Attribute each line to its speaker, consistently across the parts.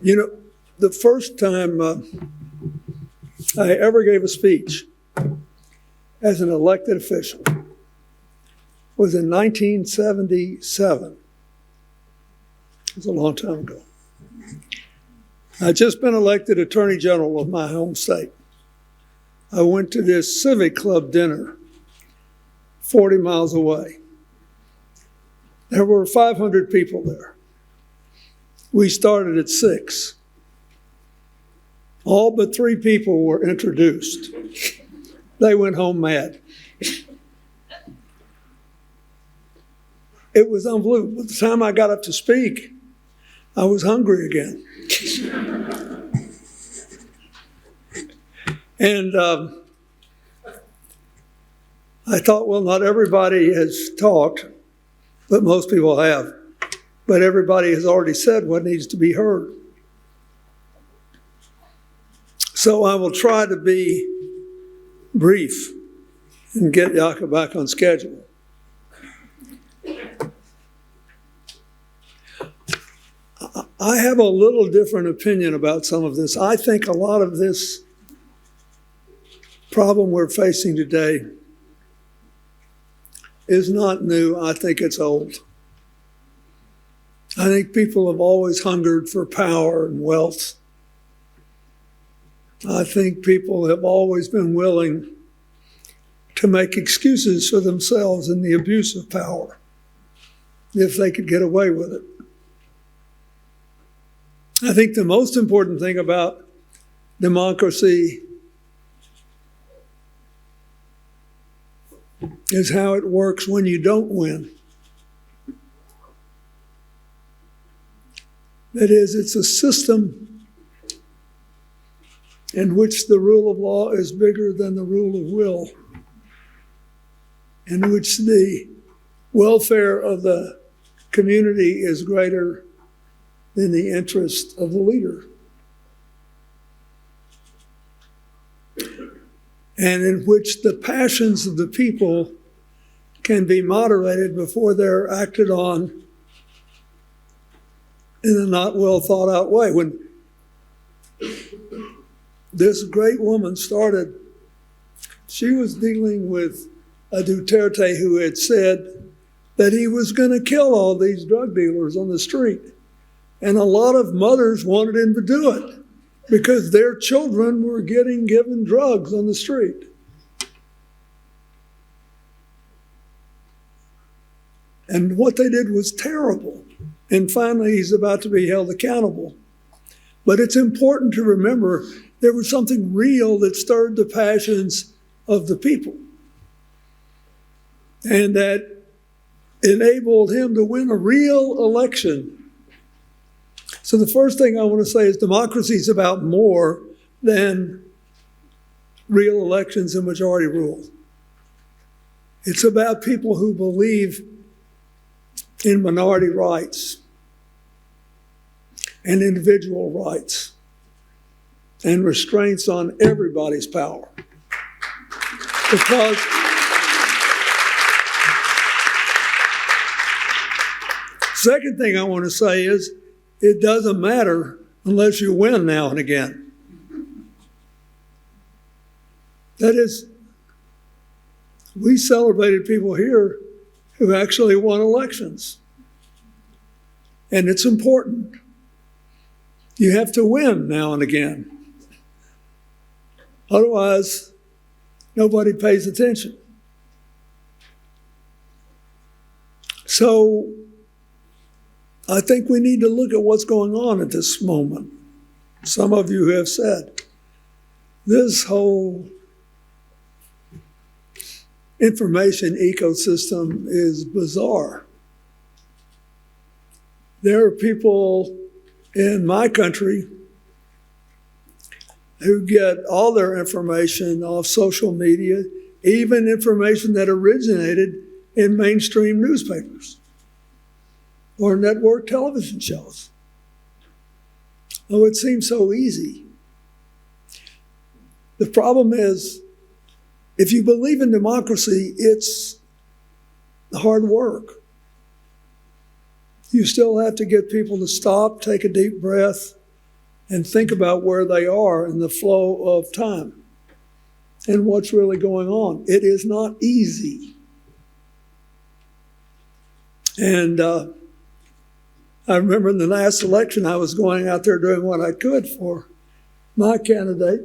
Speaker 1: You know, the first time I ever gave a speech as an elected official was in 1977. It was a long time ago. I'd just been elected Attorney General of my home state. I went to this Civic Club dinner 40 miles away. There were 500 people there. We started at 6. All but 3 people were introduced. They went home mad. It was unbelievable. By the time I got up to speak, I was hungry again. And I thought, well, not everybody has talked, but most people have. But everybody has already said what needs to be heard. So I will try to be brief and get Yaka back on schedule. I have a little different opinion about some of this. I think a lot of this problem we're facing today is not new. I think it's old. I think people have always hungered for power and wealth. I think people have always been willing to make excuses for themselves in the abuse of power if they could get away with it. I think the most important thing about democracy is how it works when you don't win. That is, it's a system in which the rule of law is bigger than the rule of will, in which the welfare of the community is greater than the interest of the leader, and in which the passions of the people can be moderated before they're acted on in a not well thought out way. When this great woman started, she was dealing with a Duterte who had said that he was going to kill all these drug dealers on the street. And a lot of mothers wanted him to do it because their children were getting given drugs on the street. And what they did was terrible. And finally, he's about to be held accountable. But it's important to remember there was something real that stirred the passions of the people, and that enabled him to win a real election. So the first thing I want to say is democracy is about more than real elections and majority rule. It's about people who believe in minority rights and individual rights and restraints on everybody's power. Because second thing I want to say is it doesn't matter unless you win now and again. That is, we celebrated people here who actually won elections. And it's important. You have to win now and again. Otherwise, nobody pays attention. So I think we need to look at what's going on at this moment. Some of you have said this whole information ecosystem is bizarre. There are people in my country who get all their information off social media, even information that originated in mainstream newspapers or network television shows. Oh, it seems so easy. The problem is, if you believe in democracy, it's hard work. You still have to get people to stop, take a deep breath, and think about where they are in the flow of time and what's really going on. It is not easy. And I remember in the last election, I was going out there doing what I could for my candidate.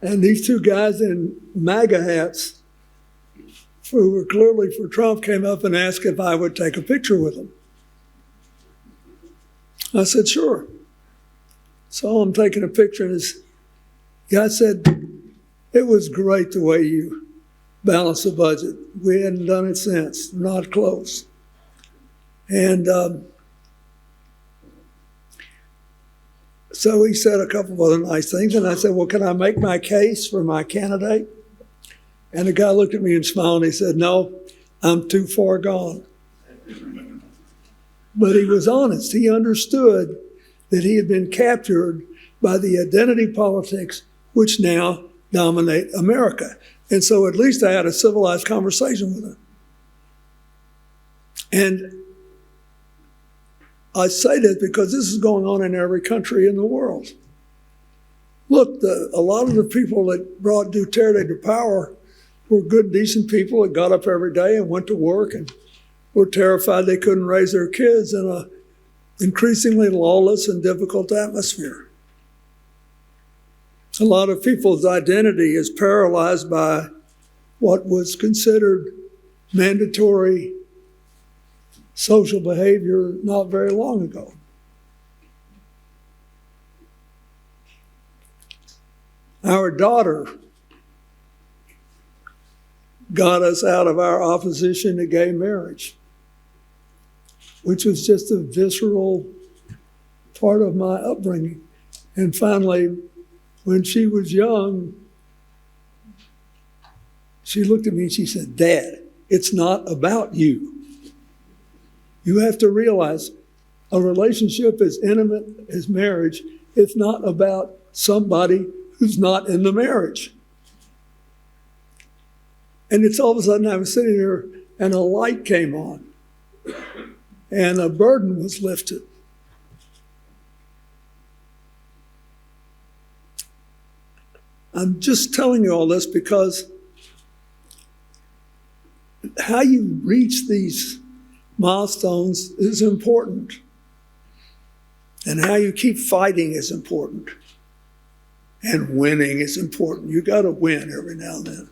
Speaker 1: And these two guys in MAGA hats, who were clearly for Trump, came up and asked if I would take a picture with them. I said, sure. So I'm taking a picture, and this guy said, it was great the way you balanced the budget. We hadn't done it since, not close. And so he said a couple of other nice things, and I said, well, can I make my case for my candidate? And the guy looked at me and smiled, and he said, no, I'm too far gone. But he was honest. He understood that he had been captured by the identity politics which now dominate America. And so at least I had a civilized conversation with him. And I say that because this is going on in every country in the world. Look, a lot of the people that brought Duterte to power were good, decent people that got up every day and went to work and were terrified they couldn't raise their kids in an increasingly lawless and difficult atmosphere. A lot of people's identity is paralyzed by what was considered mandatory social behavior not very long ago. Our daughter got us out of our opposition to gay marriage, which was just a visceral part of my upbringing. And finally, when she was young, she looked at me and she said, Dad, it's not about you. You have to realize a relationship as intimate as marriage is not about somebody who's not in the marriage. And it's all of a sudden I was sitting there and a light came on and a burden was lifted. I'm just telling you all this because how you reach these milestones is important. And how you keep fighting is important. And winning is important. You got to win every now and then.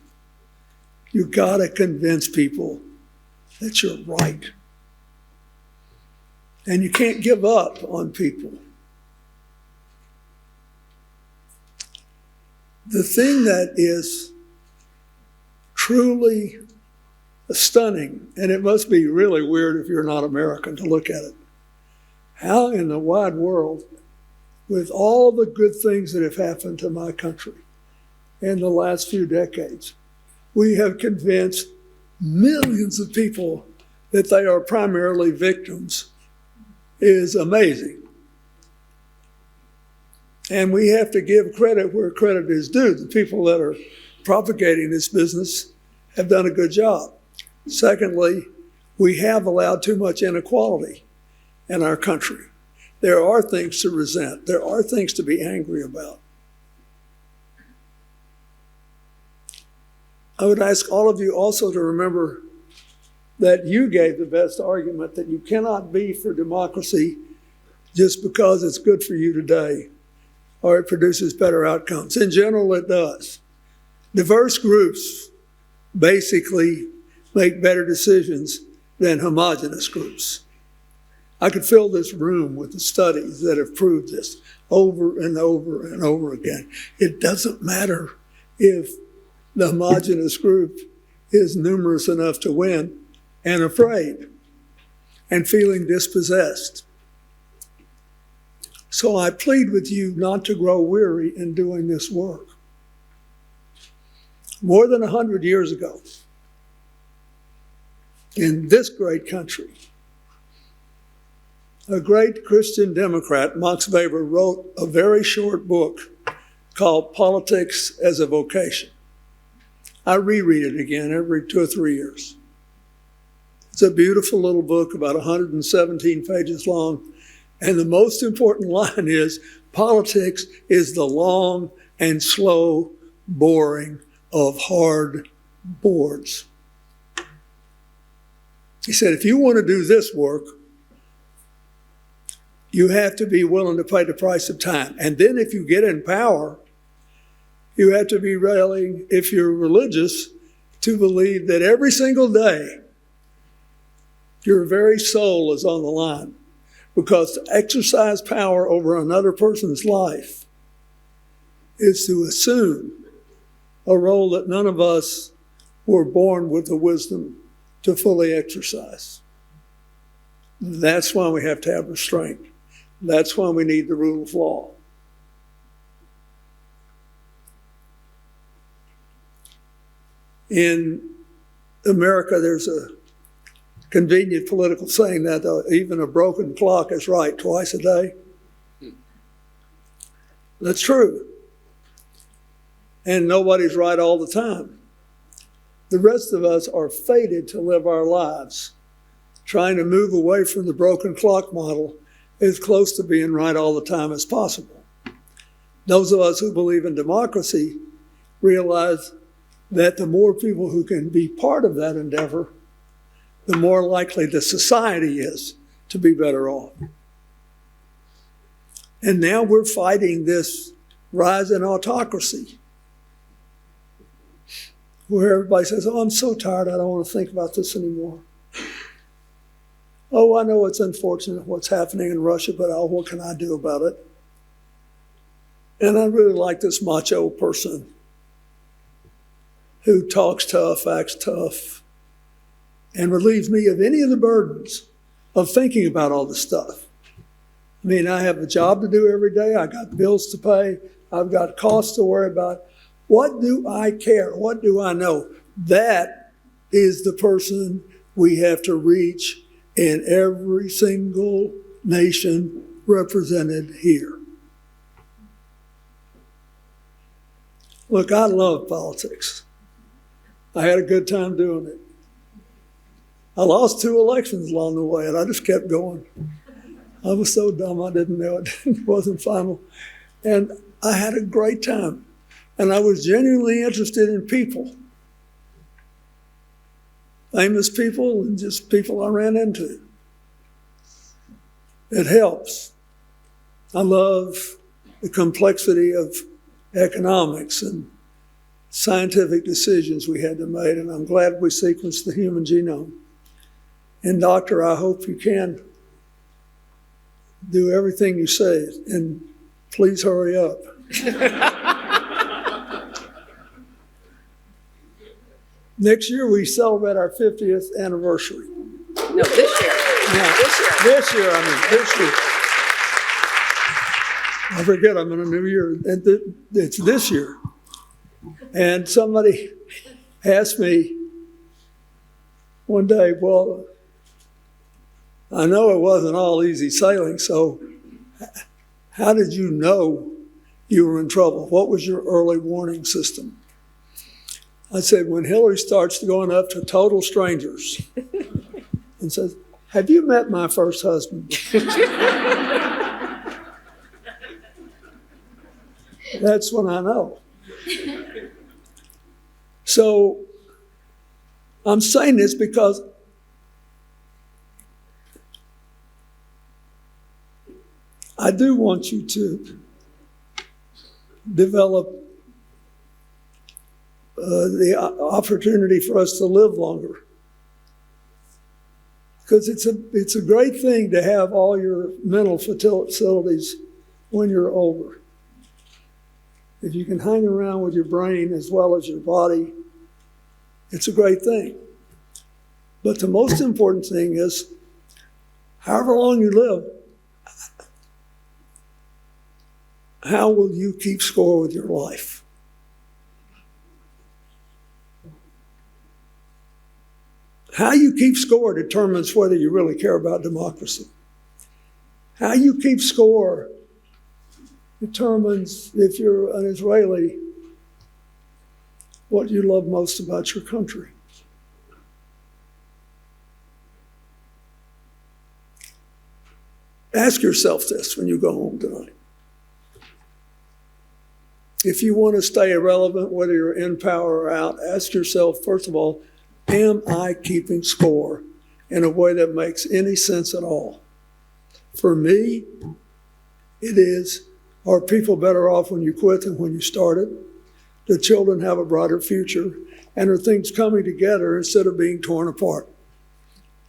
Speaker 1: You got to convince people that you're right. And you can't give up on people. The thing that is truly stunning, and it must be really weird if you're not American to look at it, how in the wide world, with all the good things that have happened to my country in the last few decades, we have convinced millions of people that they are primarily victims is amazing. And we have to give credit where credit is due. The people that are propagating this business have done a good job. Secondly, we have allowed too much inequality in our country. There are things to resent. There are things to be angry about. I would ask all of you also to remember that you gave the best argument that you cannot be for democracy just because it's good for you today or it produces better outcomes. In general, it does. Diverse groups basically make better decisions than homogeneous groups. I could fill this room with the studies that have proved this over and over and over again. It doesn't matter if the homogeneous group is numerous enough to win and afraid and feeling dispossessed. So I plead with you not to grow weary in doing this work. More than 100 years ago, in this great country, a great Christian Democrat, Max Weber, wrote a very short book called Politics as a Vocation. I reread it again every 2 or 3 years. It's a beautiful little book, about 117 pages long, And the most important line is, politics is the long and slow boring of hard boards. He said, if you want to do this work, you have to be willing to pay the price of time. And then if you get in power, you have to be willing, if you're religious, to believe that every single day your very soul is on the line. Because to exercise power over another person's life is to assume a role that none of us were born with the wisdom to fully exercise. That's why we have to have restraint. That's why we need the rule of law. In America, there's a convenient political saying that even a broken clock is right twice a day. That's true. And nobody's right all the time. The rest of us are fated to live our lives trying to move away from the broken clock model as close to being right all the time as possible. Those of us who believe in democracy realize that the more people who can be part of that endeavor, the more likely the society is to be better off. And now we're fighting this rise in autocracy, where everybody says, oh, I'm so tired, I don't want to think about this anymore. Oh, I know it's unfortunate what's happening in Russia, but oh, what can I do about it? And I really like this macho person who talks tough, acts tough, and relieves me of any of the burdens of thinking about all this stuff. I mean, I have a job to do every day. I got bills to pay. I've got costs to worry about. What do I care? What do I know? That is the person we have to reach in every single nation represented here. Look, I love politics. I had a good time doing it. I lost 2 elections along the way, and I just kept going. I was so dumb I didn't know it wasn't final. And I had a great time. And I was genuinely interested in people. Famous people and just people I ran into. It helps. I love the complexity of economics and scientific decisions we had to make, and I'm glad we sequenced the human genome. And doctor, I hope you can do everything you say, and please hurry up. Next year we celebrate our 50th anniversary.
Speaker 2: No, this year.
Speaker 1: Now, this year. I forget, I'm in a new year. And it's this year. And somebody asked me one day, well, I know it wasn't all easy sailing, so how did you know you were in trouble? What was your early warning system? I said, when Hillary starts going up to total strangers and says, have you met my first husband? That's when I know. So I'm saying this because I do want you to develop the opportunity for us to live longer. Because it's a great thing to have all your mental facilities when you're older. If you can hang around with your brain as well as your body, it's a great thing. But the most important thing is, however long you live, how will you keep score with your life? How you keep score determines whether you really care about democracy. How you keep score determines, if you're an Israeli, what you love most about your country. Ask yourself this when you go home tonight. If you want to stay irrelevant, whether you're in power or out, ask yourself, first of all, am I keeping score in a way that makes any sense at all? For me, it is, are people better off when you quit than when you started? Do children have a brighter future? And are things coming together instead of being torn apart?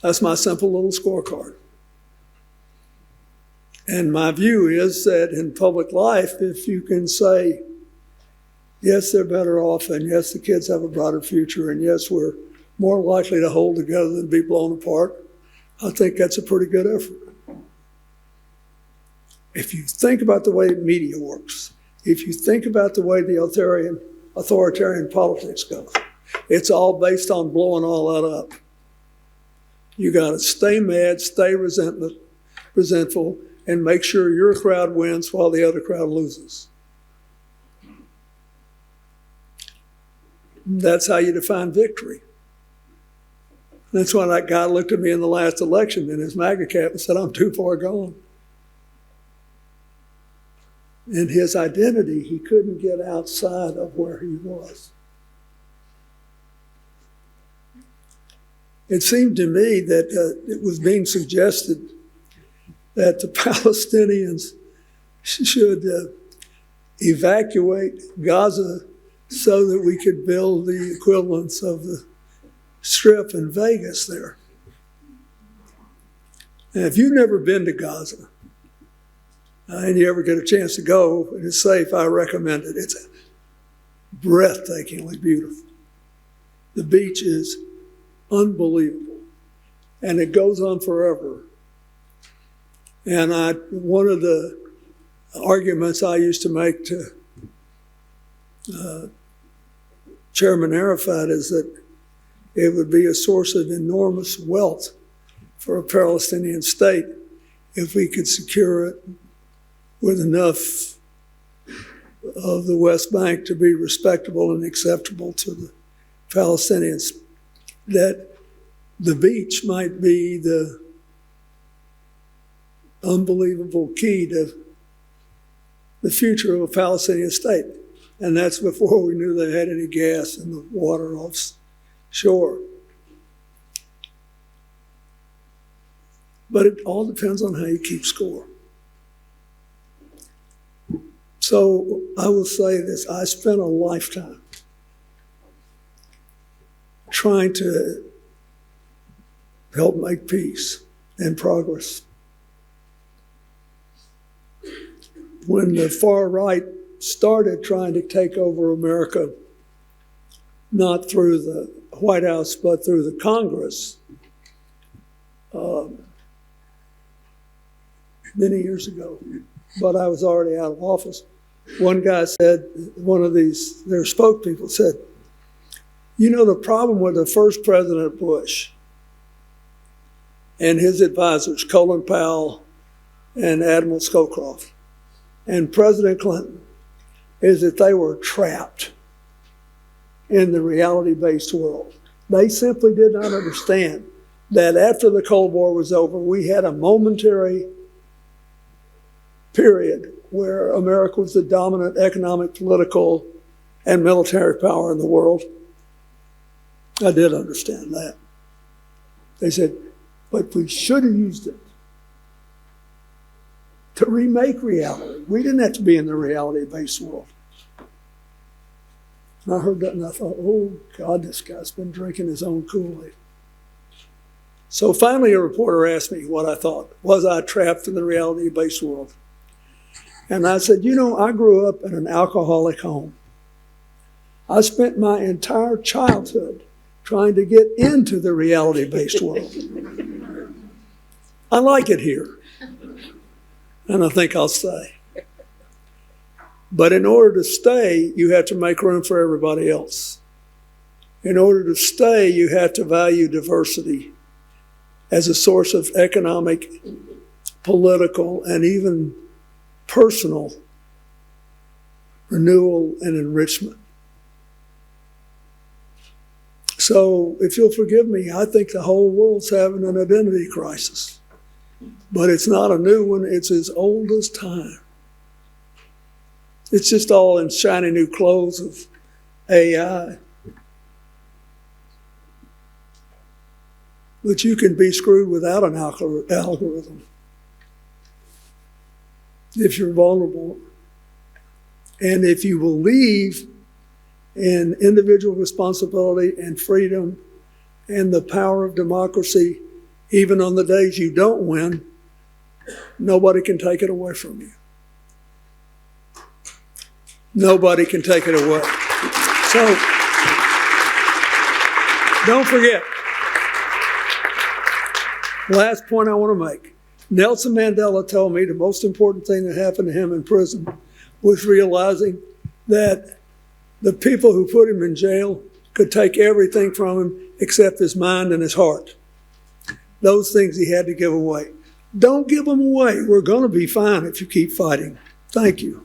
Speaker 1: That's my simple little scorecard. And my view is that in public life, if you can say, yes, they're better off, and yes, the kids have a brighter future, and yes, we're more likely to hold together than be blown apart, I think that's a pretty good effort. If you think about the way media works, if you think about the way the authoritarian politics go, it's all based on blowing all that up. You got to stay mad, stay resentful, and make sure your crowd wins while the other crowd loses. That's how you define victory. That's why that guy looked at me in the last election in his MAGA cap and said, I'm too far gone. In his identity, he couldn't get outside of where he was. It seemed to me that it was being suggested that the Palestinians should evacuate Gaza so that we could build the equivalents of the Strip in Vegas there. And if you've never been to Gaza, and you ever get a chance to go, and it's safe, I recommend it. It's breathtakingly beautiful. The beach is unbelievable, and it goes on forever. And one of the arguments I used to make to Chairman Arafat is that it would be a source of enormous wealth for a Palestinian state if we could secure it with enough of the West Bank to be respectable and acceptable to the Palestinians. That the beach might be the unbelievable key to the future of a Palestinian state. And that's before we knew they had any gas in the water offshore. But it all depends on how you keep score. So I will say this, I spent a lifetime trying to help make peace and progress. When the far right started trying to take over America, not through the White House, but through the Congress, many years ago, but I was already out of office. One guy said, one of their spokespeople said, you know, the problem with the first President Bush and his advisors, Colin Powell and Admiral Scowcroft, and President Clinton, is that they were trapped in the reality-based world. They simply did not understand that after the Cold War was over, we had a momentary period where America was the dominant economic, political, and military power in the world. I did understand that. They said, but we should have used it to remake reality. We didn't have to be in the reality-based world. And I heard that and I thought, oh God, this guy's been drinking his own Kool-Aid. So finally a reporter asked me what I thought. Was I trapped in the reality-based world? And I said, you know, I grew up in an alcoholic home. I spent my entire childhood trying to get into the reality-based world. I like it here, and I think I'll stay. But in order to stay, you have to make room for everybody else. In order to stay, you have to value diversity as a source of economic, political, and even personal renewal and enrichment. So if you'll forgive me, I think the whole world's having an identity crisis. but it's not a new one. It's as old as time. It's just all in shiny new clothes of AI. But you can be screwed without an algorithm if you're vulnerable. And if you believe in individual responsibility and freedom and the power of democracy, even on the days you don't win, nobody can take it away from you. Nobody can take it away. So, don't forget, last point I want to make. Nelson Mandela told me the most important thing that happened to him in prison was realizing that the people who put him in jail could take everything from him except his mind and his heart. Those things he had to give away. Don't give them away. We're going to be fine if you keep fighting. Thank you.